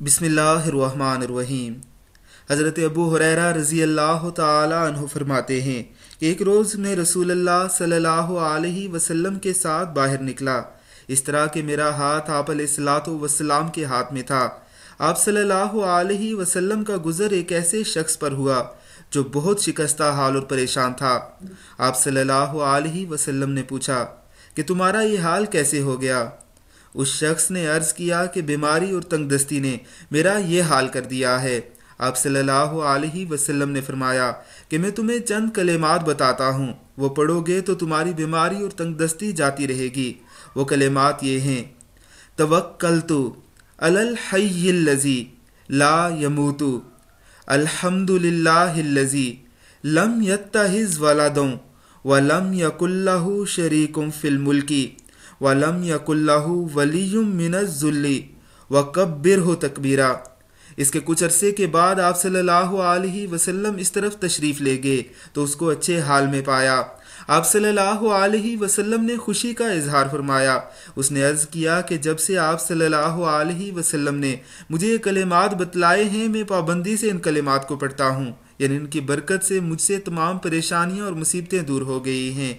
بسم اللہ الرحمن الرحیم۔ حضرت ابو ہریرہ رضی اللہ تعالی عنہ فرماتے ہیں کہ ایک روز میں رسول اللہ صلی اللہ علیہ وسلم کے ساتھ باہر نکلا، اس طرح کہ میرا ہاتھ آپ علیہ الصلاۃ والسلام کے ہاتھ میں تھا۔ آپ صلی اللہ علیہ وسلم کا گزر ایک ایسے شخص پر ہوا جو بہت شکستہ حال اور پریشان تھا۔ آپ صلی اللہ علیہ وسلم نے پوچھا کہ تمہارا یہ حال کیسے ہو گیا؟ اس شخص نے عرض کیا کہ بیماری اور تنگ دستی نے میرا یہ حال کر دیا ہے۔ آپ صلی اللہ علیہ وسلم نے فرمایا کہ میں تمہیں چند کلمات بتاتا ہوں، وہ پڑھو گے تو تمہاری بیماری اور تنگ دستی جاتی رہے گی۔ وہ کلمات یہ ہیں: توکلت علی الحی الذی لا یموت، الحمد للہ الذی لم یتخذ ولدا ولم یکن لہ شریک فی الملک وَلَمْ يَكُنْ لَهُ وَلِيٌّ مِّنَ الذُّلِّ وَكَبِّرْهُ تَكْبِيرًا۔ اس کے کچھ عرصے کے بعد آپ صلی اللہ علیہ وسلم اس طرف تشریف لے گئے تو اس کو اچھے حال میں پایا۔ آپ صلی اللہ علیہ وسلم نے خوشی کا اظہار فرمایا۔ اس نے عرض کیا کہ جب سے آپ صلی اللہ علیہ وسلم نے مجھے یہ کلمات بتلائے ہیں، میں پابندی سے ان کلمات کو پڑھتا ہوں، یعنی ان کی برکت سے مجھ سے تمام پریشانیاں اور مصیبتیں دور ہو گئی ہیں۔